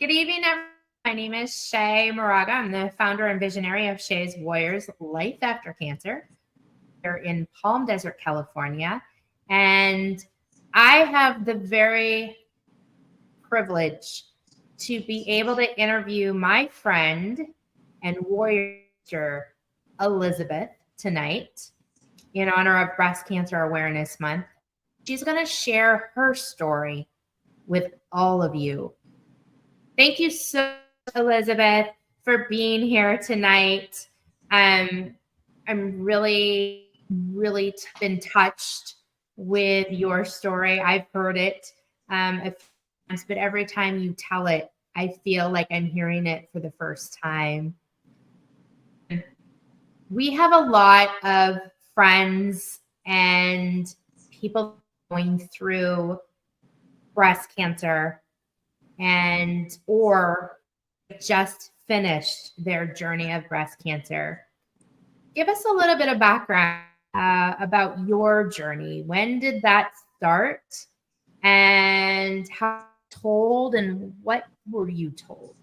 Good evening, everyone. My name is Shay Moraga. I'm the founder and visionary of Shay's Warriors Life After Cancer here in Palm Desert, California. And I have the very privilege to be able to interview my friend and warrior Elizabeth tonight in honor of Breast Cancer Awareness Month. She's going to share her story with all of you. Thank you so much, Elizabeth, for being here tonight. I'm really been touched with your story. I've heard it a few times, but every time you tell it, I feel like I'm hearing it for the first time. We have a lot of friends and people going through breast cancer and or just finished their journey of breast cancer. Give us a little bit of background about your journey. When did that start? And how told and what were you told?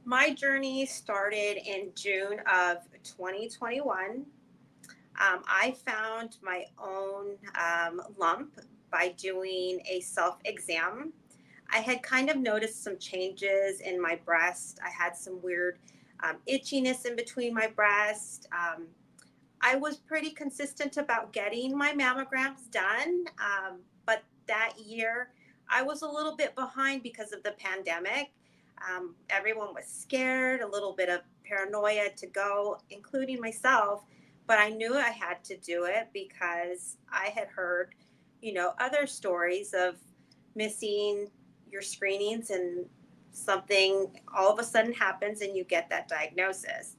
My journey started in June of 2021. I found my own lump by doing a self-exam. I had kind of noticed some changes in my breast. I had some weird itchiness in between my breast. I was pretty consistent about getting my mammograms done, but that year I was a little bit behind because of the pandemic. Everyone was scared, a little bit of paranoia to go, including myself. But I knew I had to do it because I had heard, other stories of missing your screenings and something all of a sudden happens and you get that diagnosis.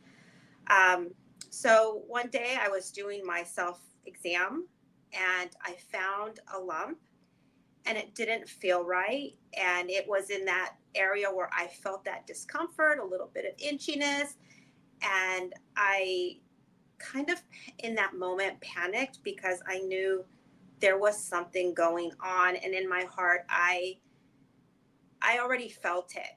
So one day I was doing my self exam and I found a lump and it didn't feel right. And it was in that area where I felt that discomfort, a little bit of itchiness. And I kind of in that moment panicked because I knew there was something going on. And in my heart, I already felt it.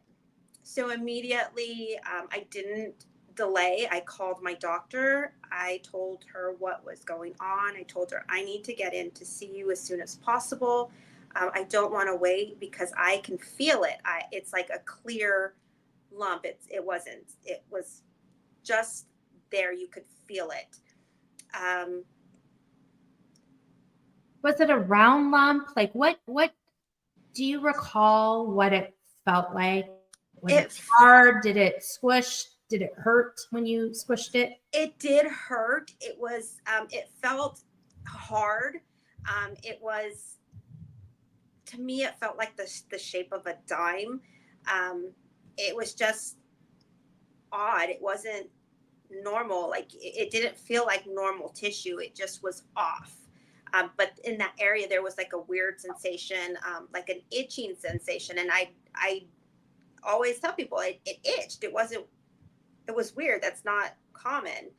So immediately, I didn't delay. I called my doctor. I told her what was going on. I told her, I need to get in to see you as soon as possible. I don't want to wait because I can feel it. It's like a clear lump. It wasn't. It was just there. You could feel it. Was it a round lump? Like what do you recall what it felt like? Was it hard? Did it squish? Did it hurt when you squished it? It did hurt. It was, it felt hard. It was, to me, it felt like the shape of a dime. It was just odd. It wasn't normal. Like it didn't feel like normal tissue. It just was off. But in that area, there was like a weird sensation, like an itching sensation. And I always tell people it itched. It was weird. That's not common.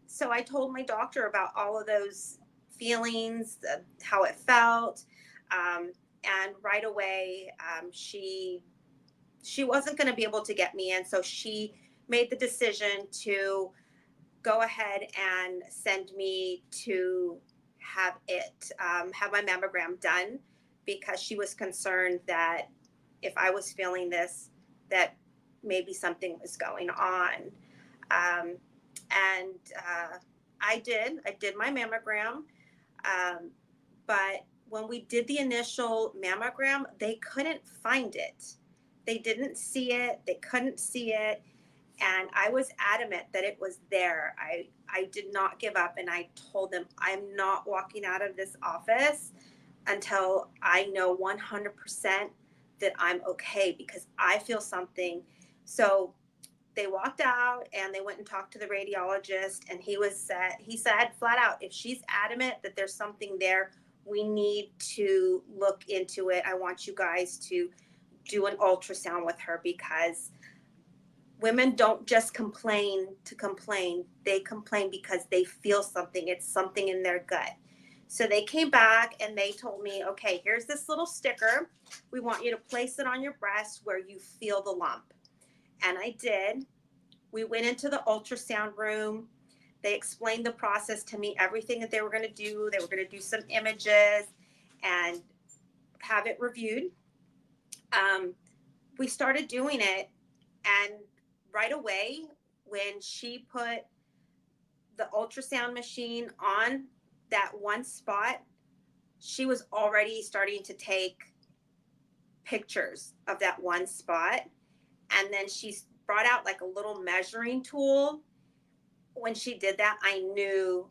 So I told my doctor about all of those feelings, how it felt. And right away, she wasn't going to be able to get me in. So she made the decision to go ahead and send me to have my mammogram done because she was concerned that if I was feeling this, that maybe something was going on. I did my mammogram. But when we did the initial mammogram, they couldn't find it. They didn't see it. They couldn't see it. And I was adamant that it was there. I did not give up. And I told them, I'm not walking out of this office until I know 100% that I'm okay because I feel something. So they walked out and they went and talked to the radiologist. And he said flat out, if she's adamant that there's something there, we need to look into it. I want you guys to do an ultrasound with her because women don't just complain to complain. They complain because they feel something. It's something in their gut. So they came back and they told me, okay, here's this little sticker. We want you to place it on your breast where you feel the lump. And I did. We went into the ultrasound room. They explained the process to me, everything that they were going to do. They were going to do some images and have it reviewed. We started doing it, and right away, when she put the ultrasound machine on that one spot, she was already starting to take pictures of that one spot. And then she brought out like a little measuring tool. When she did that, I knew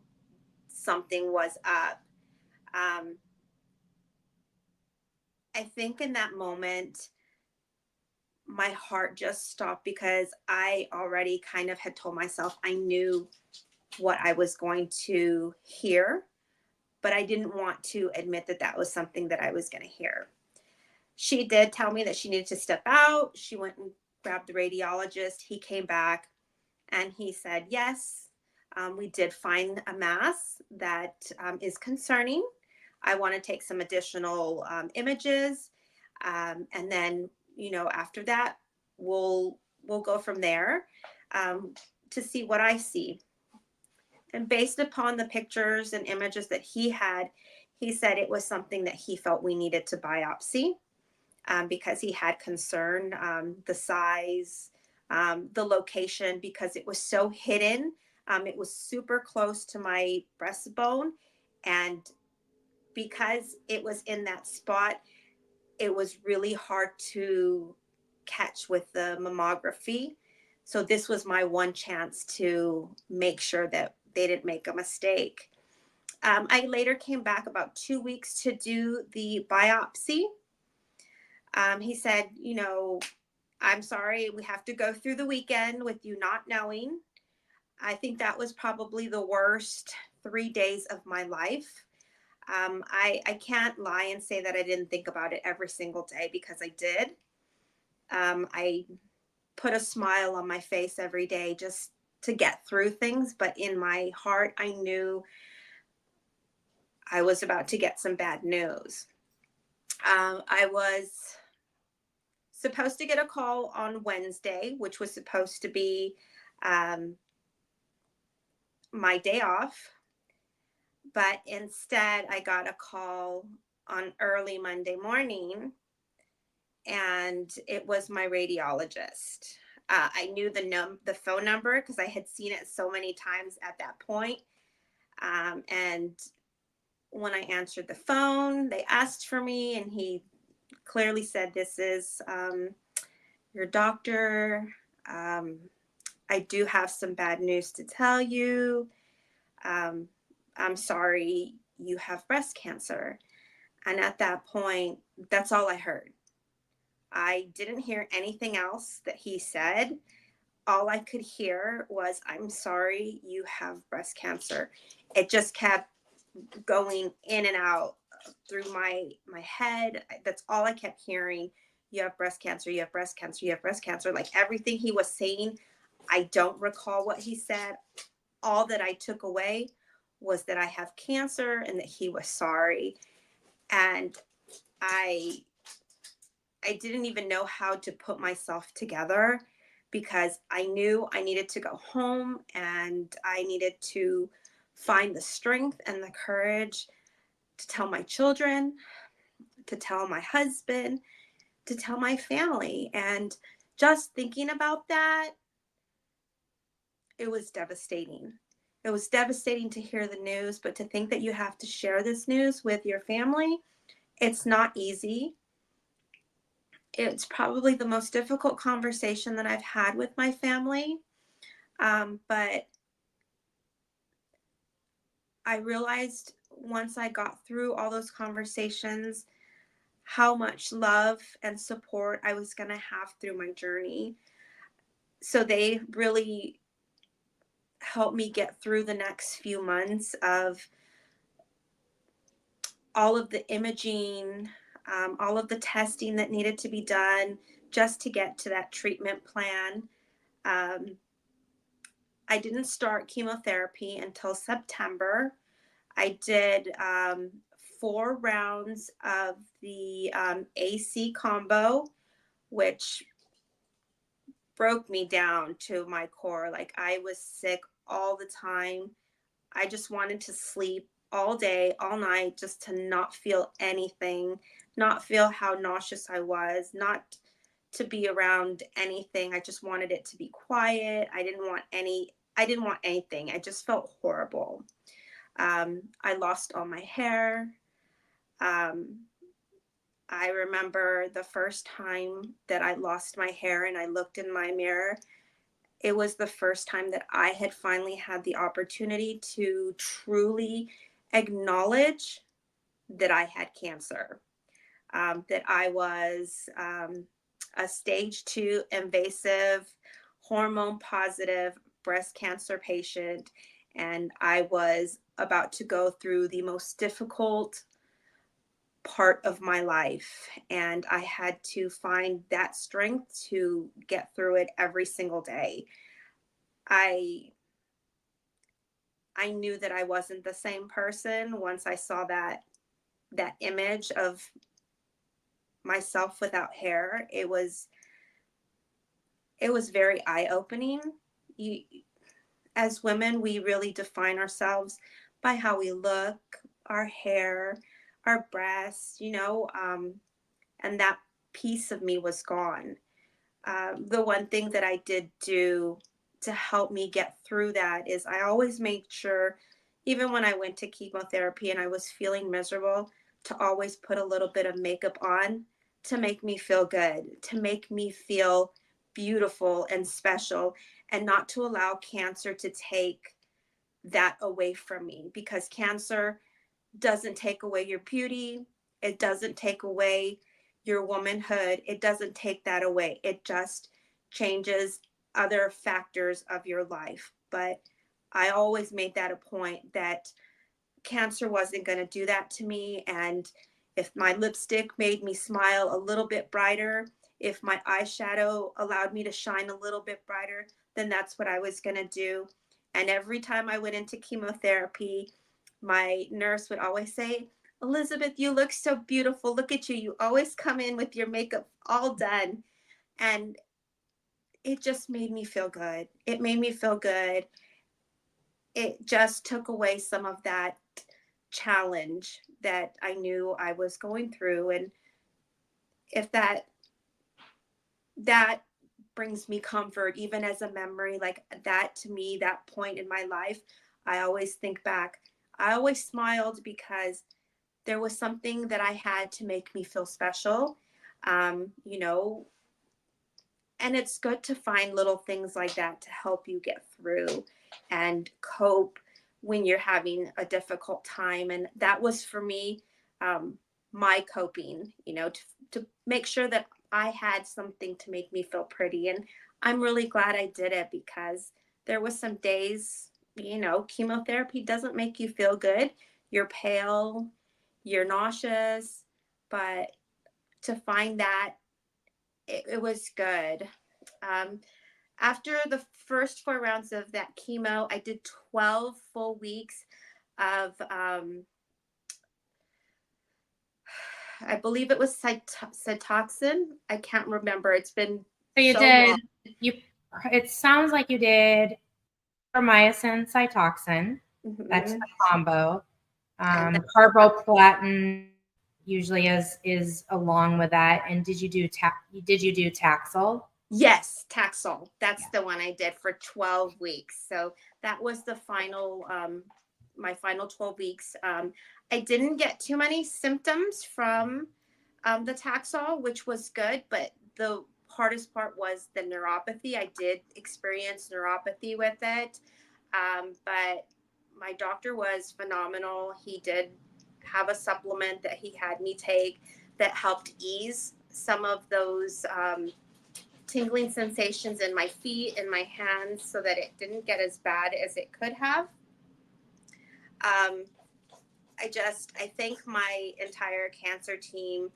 something was up. I think in that moment, my heart just stopped because I already kind of had told myself I knew what I was going to hear, but I didn't want to admit that that was something that I was going to hear. She did tell me that she needed to step out. She went and grabbed the radiologist. He came back and he said, yes, we did find a mass that is concerning. I want to take some additional images. And then, after that, we'll go from there to see what I see. And based upon the pictures and images that he had, he said it was something that he felt we needed to biopsy because he had concern, the size, the location, because it was so hidden. It was super close to my breastbone. And because it was in that spot, it was really hard to catch with the mammography. So this was my one chance to make sure that they didn't make a mistake. I later came back about 2 weeks to do the biopsy. He said, I'm sorry, we have to go through the weekend with you not knowing. I think that was probably the worst 3 days of my life. I can't lie and say that I didn't think about it every single day, because I did. I put a smile on my face every day just to get through things. But in my heart, I knew I was about to get some bad news. I was supposed to get a call on Wednesday, which was supposed to be my day off. But instead, I got a call on early Monday morning, and it was my radiologist. I knew the phone number because I had seen it so many times at that point. And when I answered the phone, they asked for me, and he clearly said, this is your doctor. I do have some bad news to tell you. I'm sorry, you have breast cancer. And at that point, that's all I heard. I didn't hear anything else that he said. All I could hear was, I'm sorry, you have breast cancer. It just kept going in and out through my head. That's all I kept hearing. You have breast cancer, you have breast cancer, you have breast cancer. Like everything he was saying, I don't recall what he said. All that I took away was that I have cancer and that he was sorry. And I didn't even know how to put myself together, because I knew I needed to go home and I needed to find the strength and the courage to tell my children, to tell my husband, to tell my family. And just thinking about that, it was devastating. It was devastating to hear the news, but to think that you have to share this news with your family, it's not easy. It's probably the most difficult conversation that I've had with my family. But I realized once I got through all those conversations, how much love and support I was going to have through my journey. So they really helped me get through the next few months of all of the imaging, all of the testing that needed to be done just to get to that treatment plan. I didn't start chemotherapy until September. I did 4 rounds of the AC combo, which broke me down to my core. Like, I was sick all the time. I just wanted to sleep all day, all night, just to not feel anything, not feel how nauseous I was, not to be around anything. I just wanted it to be quiet. I didn't want anything. I just felt horrible. I lost all my hair. Um, I remember the first time that I lost my hair and I looked in my mirror. It was the first time that I had finally had the opportunity to truly acknowledge that I had cancer, that I was a stage 2 invasive, hormone positive breast cancer patient. And I was about to go through the most difficult part of my life. And I had to find that strength to get through it every single day. I I knew that I wasn't the same person once I saw that image of myself without hair. It was very eye-opening. You, as women, we really define ourselves by how we look, our hair, our breasts, and that piece of me was gone. The one thing that I did do to help me get through that is I always made sure, even when I went to chemotherapy and I was feeling miserable, to always put a little bit of makeup on to make me feel good, to make me feel beautiful and special, and not to allow cancer to take that away from me, because cancer doesn't take away your beauty. It doesn't take away your womanhood. It doesn't take that away. It just changes other factors of your life. But I always made that a point that cancer wasn't going to do that to me. And if my lipstick made me smile a little bit brighter, if my eyeshadow allowed me to shine a little bit brighter, then that's what I was going to do. And every time I went into chemotherapy, my nurse would always say, "Elizabeth, you look so beautiful. Look at you. You always come in with your makeup all done." And it just made me feel good. It made me feel good. It just took away some of that challenge that I knew I was going through. And if that brings me comfort, even as a memory, like that, to me, that point in my life, I always think back. I always smiled because there was something that I had to make me feel special. um, you know and it's good to find little things like that to help you get through and cope when you're having a difficult time. And that was for me, my coping, to make sure that I had something to make me feel pretty. And I'm really glad I did it, because there was some days, chemotherapy doesn't make you feel good. You're pale, you're nauseous, but to find that, it was good. Um, After the first 4 rounds of that chemo, I did 12 full weeks of, I believe it was Cytoxan. I can't remember. It's been So you so did, long. it sounds like you did Promycin, Cytoxan. That's Mhm. the combo. And Carboplatin usually is along with that. And did you do Taxol? yes, Taxol. That's the one I did for 12 weeks. So that was the final, my final 12 weeks. I didn't get too many symptoms from the Taxol, which was good, but the hardest part was the neuropathy. I did experience neuropathy with it, but my doctor was phenomenal. He did have a supplement that he had me take that helped ease some of those tingling sensations in my feet and my hands, so that it didn't get as bad as it could have. Um, I thank my entire cancer team,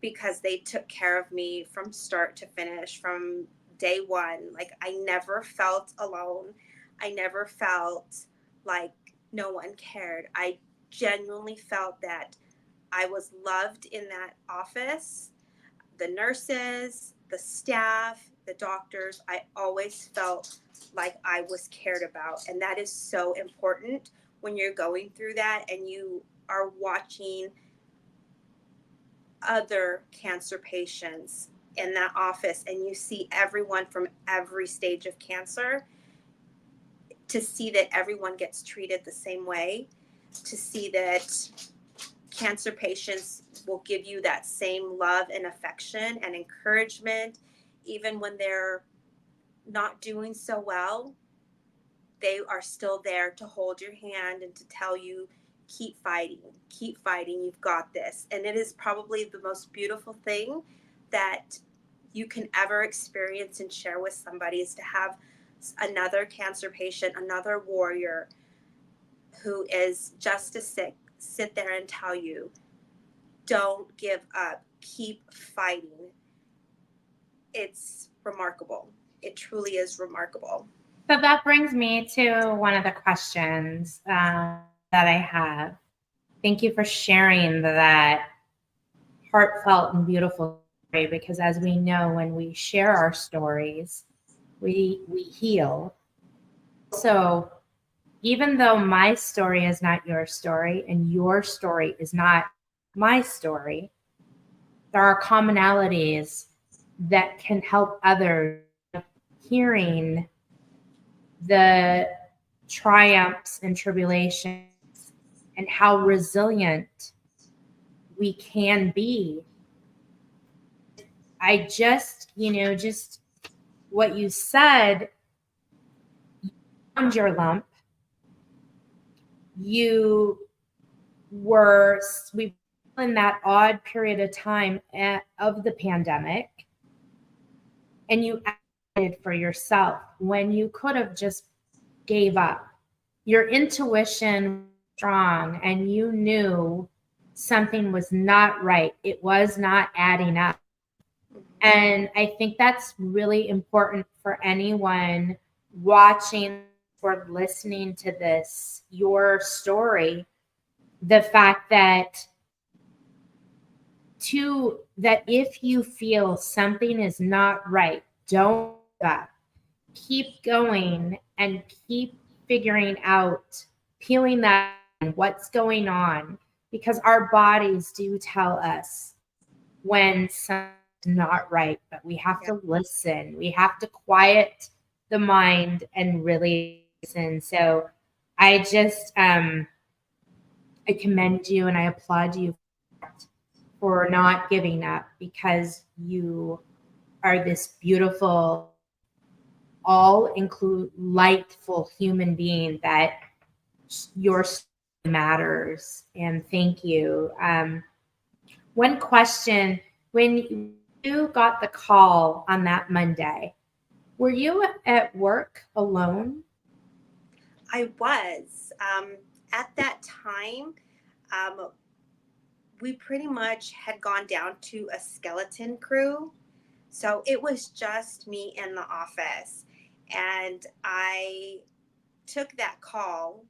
because they took care of me from start to finish, from day one. Like, I never felt alone. I never felt like no one cared. I genuinely felt that I was loved in that office. The nurses, the staff, the doctors, I always felt like I was cared about. And that is so important when you're going through that and you are watching other cancer patients in that office and you see everyone from every stage of cancer, to see that everyone gets treated the same way, to see that cancer patients will give you that same love and affection and encouragement, even when they're not doing so well. They are still there to hold your hand and to tell you, keep fighting, you've got this. And it is probably the most beautiful thing that you can ever experience and share with somebody, is to have another cancer patient, another warrior who is just as sick, sit there and tell you, don't give up, keep fighting. It's remarkable. It truly is remarkable. So that brings me to one of the questions that I have. Thank you for sharing that heartfelt and beautiful story, because as we know, when we share our stories, we heal. So even though my story is not your story and your story is not my story, there are commonalities that can help others hearing the triumphs and tribulations and how resilient we can be. I just, just what you said, you found your lump. We were in that odd period of time of the pandemic, and you acted for yourself when you could have just gave up. Your intuition was strong and you knew something was not right. It was not adding up. And I think that's really important for anyone watching or listening to this, your story. The fact that if you feel something is not right, don't give up. Keep going and keep figuring out, peeling that, what's going on, because our bodies do tell us when something's not right, but we have to listen. We have to quiet the mind and really listen. So I just, I commend you and I applaud you for not giving up, because you are this beautiful, lightful human being that your story matters. And thank you. One question: when you got the call on that Monday, were you at work alone? I was. At that time, we pretty much had gone down to a skeleton crew. So it was just me in the office. And I took that call.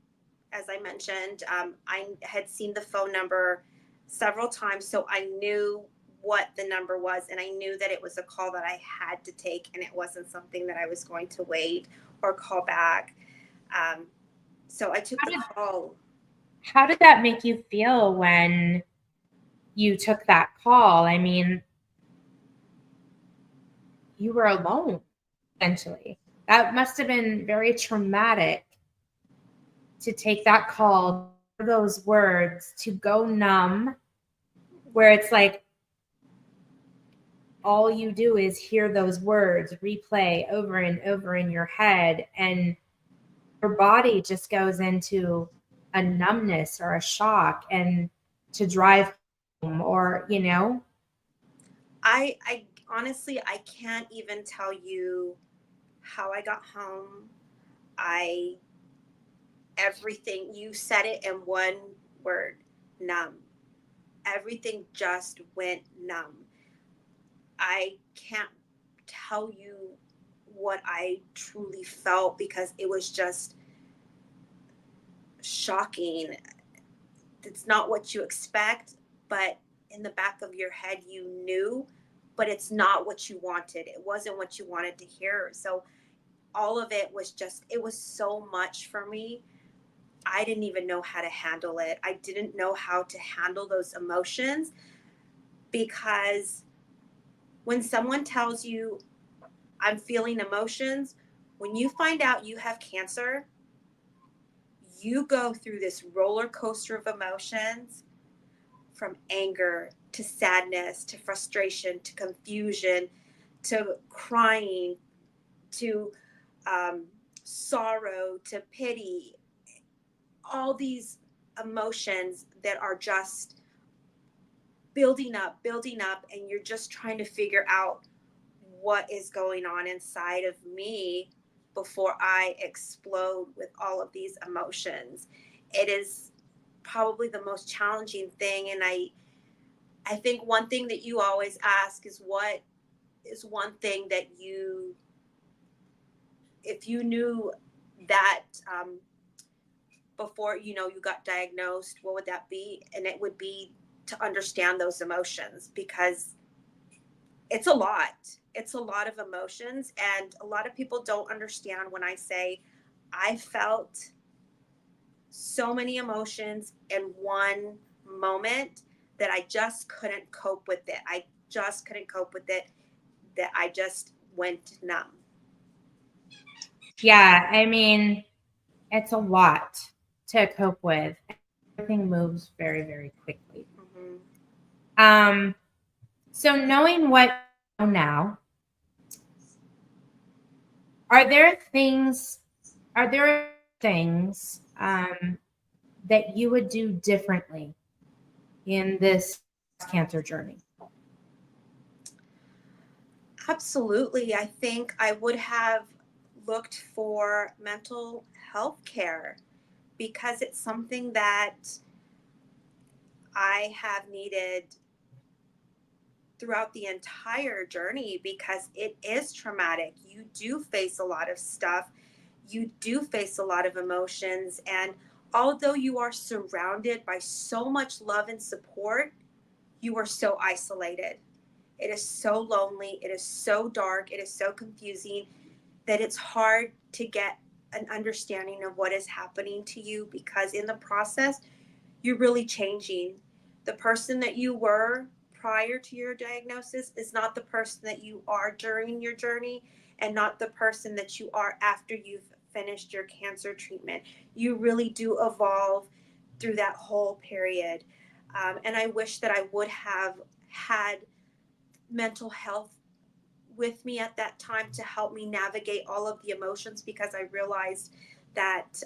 As I mentioned, I had seen the phone number several times, so I knew what the number was, and I knew that it was a call that I had to take, and it wasn't something that I was going to wait or call back. So I took the call. How did that make you feel when you took that call? I mean, you were alone, essentially. That must have been very traumatic to take that call, those words, to go numb, where it's like all you do is hear those words replay over and over in your head, and your body just goes into a numbness or a shock, and to drive home, or I honestly, I can't even tell you how I got home. I Everything, you said it in one word: numb. Everything just went numb. I can't tell you what I truly felt, because it was just shocking. It's not what you expect, but in the back of your head, you knew, but it's not what you wanted. It wasn't what you wanted to hear. So all of it was just, it was so much for me. I didn't even know how to handle it. I didn't know how to handle those emotions, because when someone tells you, I'm feeling emotions, when you find out you have cancer, you go through this roller coaster of emotions, from anger to sadness to frustration to confusion to crying to sorrow to pity, all these emotions that are just building up, and you're just trying to figure out what is going on inside of me before I explode with all of these emotions. It is probably the most challenging thing. And I think one thing that you always ask is, what is one thing that you, if you knew that before, you got diagnosed, what would that be? And it would be to understand those emotions, because it's a lot. It's a lot of emotions. And a lot of people don't understand when I say I felt so many emotions in one moment that I just couldn't cope with it. I just couldn't cope with it, that I just went numb. Yeah, I mean, it's a lot to cope with. Everything moves very, very quickly. Mm-hmm. So knowing what you know now, are there things that you would do differently in this cancer journey? Absolutely. I think I would have looked for mental health care, because it's something that I have needed throughout the entire journey, because it is traumatic. You do face a lot of stuff. You do face a lot of emotions. And although you are surrounded by so much love and support, you are so isolated. It is so lonely. It is so dark. It is so confusing that it's hard to get an understanding of what is happening to you, because in the process, you're really changing. The person that you were prior to your diagnosis is not the person that you are during your journey, and not the person that you are after you've finished your cancer treatment. You really do evolve through that whole period. And I wish that I would have had mental health with me at that time to help me navigate all of the emotions, because I realized that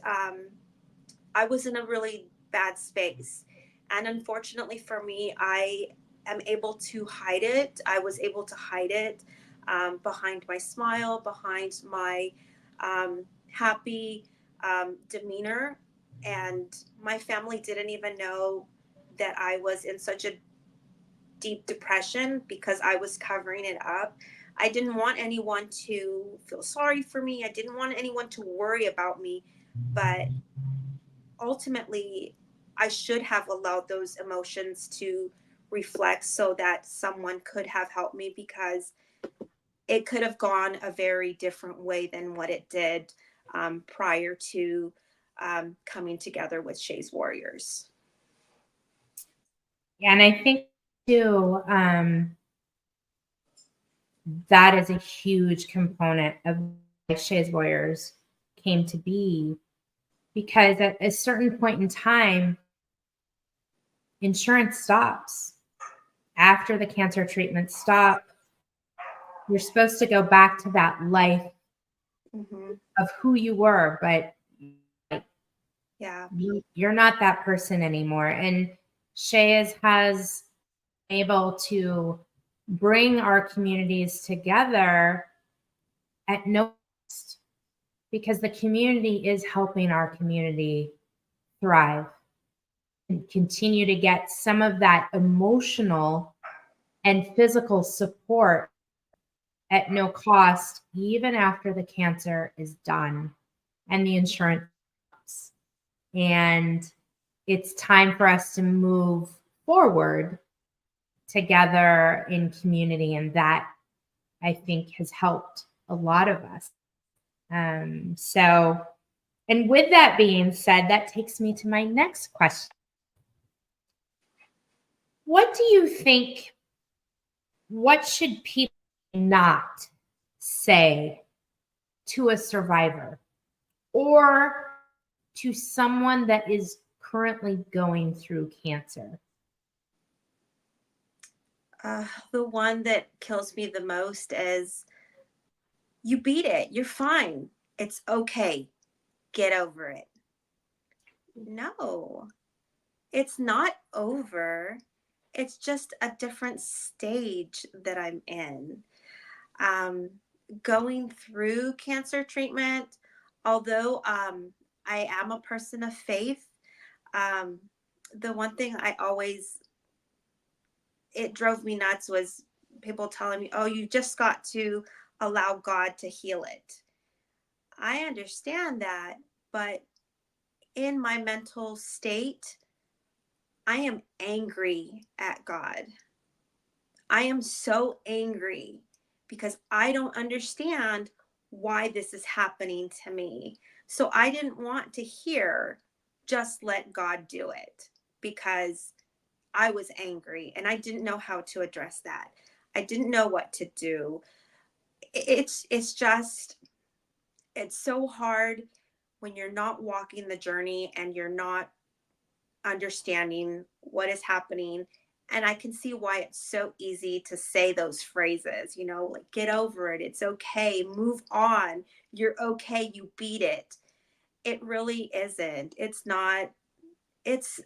I was in a really bad space. And unfortunately for me, I am able to hide it. I was able to hide it behind my smile, behind my happy demeanor. And my family didn't even know that I was in such a deep depression, because I was covering it up. I didn't want anyone to feel sorry for me. I didn't want anyone to worry about me. But ultimately, I should have allowed those emotions to reflect, so that someone could have helped me, because it could have gone a very different way than what it did prior to coming together with Shays Warriors. Yeah, and I think too, that is a huge component of why Shays Warriors came to be, because at a certain point in time, insurance stops. After the cancer treatment stop, you're supposed to go back to that life Mm-hmm. of who you were, but Yeah. you're not that person anymore. And Shays has been able to bring our communities together at no cost, because the community is helping our community thrive and continue to get some of that emotional and physical support at no cost, even after the cancer is done and the insurance stops. And it's time for us to move forward together in community. And that, I think, has helped a lot of us. And with that being said, that takes me to my next question. What do you think, what should people not say to a survivor or to someone that is currently going through cancer? The one that kills me the most is, you beat it. You're fine. It's okay. Get over it. No, it's not over. It's just a different stage that I'm in. Um, Going through cancer treatment, although I am a person of faith, um, the one thing it drove me nuts was people telling me, oh, you just got to allow God to heal it. I understand that, but in my mental state, I am angry at God. I am so angry because I don't understand why this is happening to me. So I didn't want to hear, just let God do it, because I was angry and I didn't know how to address that. I didn't know what to do. It's just, it's so hard when you're not walking the journey and you're not understanding what is happening. And I can see why it's so easy to say those phrases, like, get over it. It's okay. Move on. You're okay. You beat it. It really isn't. It's not. It's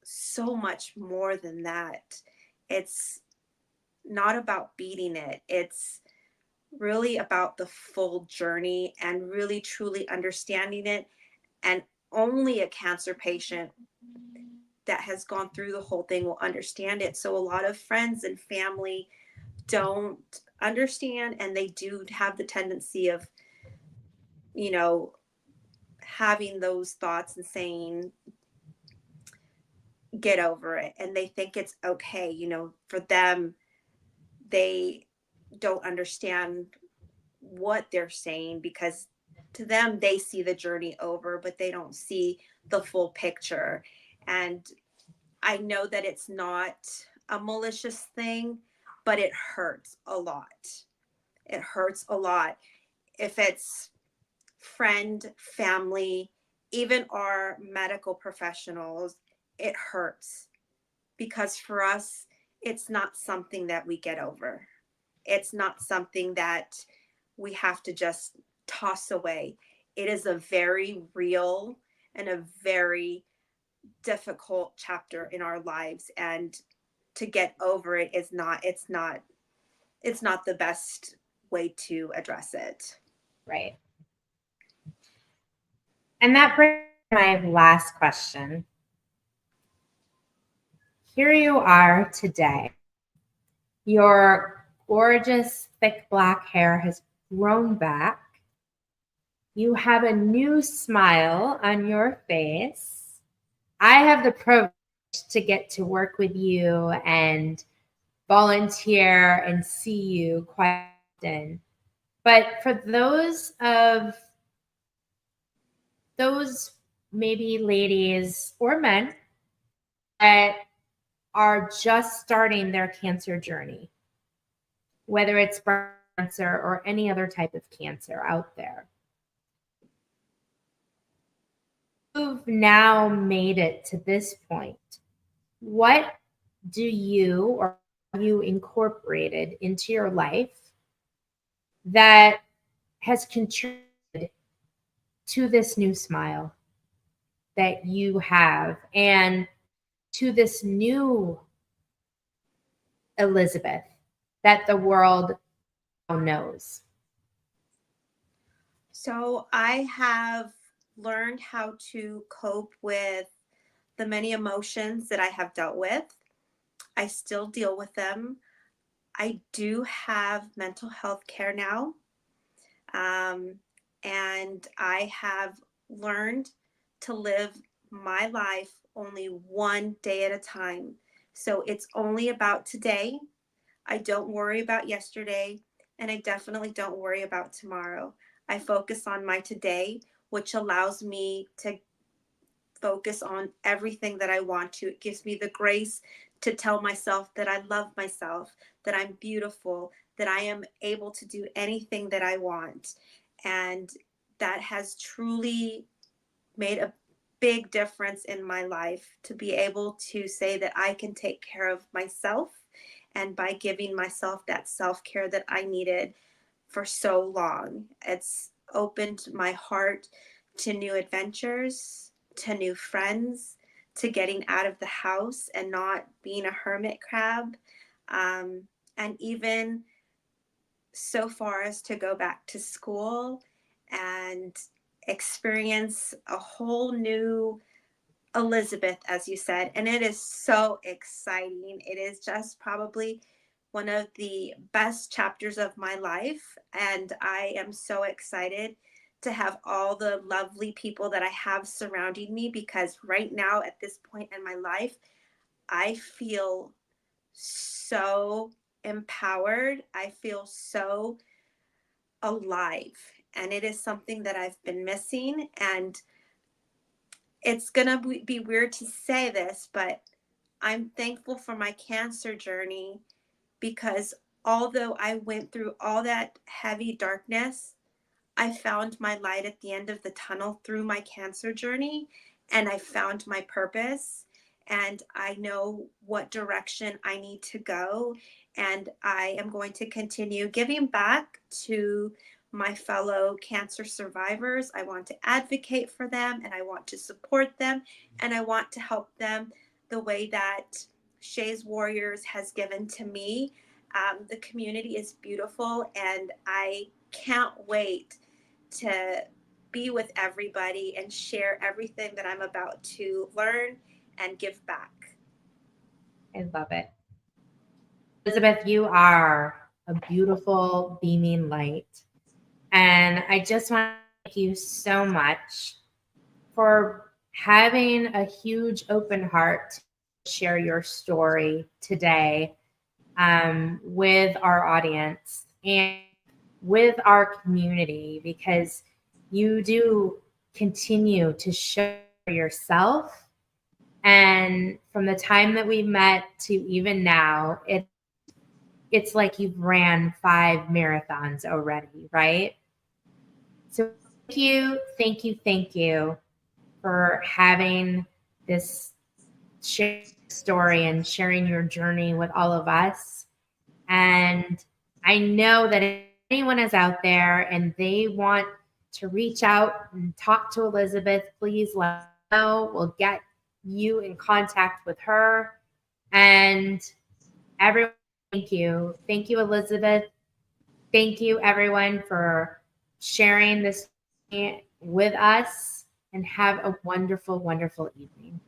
so much more than that. It's not about beating it. It's really about the full journey and really truly understanding it. And only a cancer patient that has gone through the whole thing will understand it. So a lot of friends and family don't understand, and they do have the tendency of, having those thoughts and saying, get over it. And they think it's okay. For them, they don't understand what they're saying, because to them, they see the journey over, but they don't see the full picture. And I know that it's not a malicious thing, but it hurts a lot. It hurts a lot. If it's friend, family, even our medical professionals, it hurts, because for us, it's not something that we get over. It's not something that we have to just toss away. It is a very real and a very difficult chapter in our lives, and to get over it is not, it's not the best way to address it. Right. And that brings me to my last question. Here you are today. Your gorgeous, thick black hair has grown back. You have a new smile on your face. I have the privilege to get to work with you and volunteer and see you quite often. But for those maybe ladies or men that are just starting their cancer journey, whether it's breast cancer or any other type of cancer out there, you've now made it to this point. What do you or have you incorporated into your life that has contributed to this new smile that you have and to this new Elizabeth that the world knows? So I have learned how to cope with the many emotions that I have dealt with. I still deal with them. I do have mental health care now. And I have learned to live my life only one day at a time. So it's only about today. I don't worry about yesterday, and I definitely don't worry about tomorrow. I focus on my today, which allows me to focus on everything that I want to. It gives me the grace to tell myself that I love myself, that I'm beautiful, that I am able to do anything that I want. And that has truly made a big difference in my life, to be able to say that I can take care of myself, and by giving myself that self-care that I needed for so long. It's opened my heart to new adventures, to new friends, to getting out of the house and not being a hermit crab. And even so far as to go back to school and experience a whole new Elizabeth, as you said. And it is so exciting. It is just probably one of the best chapters of my life. And I am so excited to have all the lovely people that I have surrounding me, because right now, at this point in my life, I feel so empowered. I feel so alive. And it is something that I've been missing. And it's going to be weird to say this, but I'm thankful for my cancer journey, because although I went through all that heavy darkness, I found my light at the end of the tunnel through my cancer journey, and I found my purpose, and I know what direction I need to go, and I am going to continue giving back to my fellow cancer survivors. I want to advocate for them, and I want to support them, and I want to help them the way that Shays Warriors has given to me. The community is beautiful, and I can't wait to be with everybody and share everything that I'm about to learn and give back. I love it. Elizabeth, you are a beautiful, beaming light. And I just want to thank you so much for having a huge open heart to share your story today with our audience and with our community, because you do continue to show yourself. And from the time that we met to even now, it's like you've ran 5 marathons already, right? So thank you for having this story and sharing your journey with all of us. And I know that if anyone is out there and they want to reach out and talk to Elizabeth, please let us know. We'll get you in contact with her. And everyone, thank you. Thank you, Elizabeth. Thank you, everyone, for sharing this with us, and have a wonderful, wonderful evening.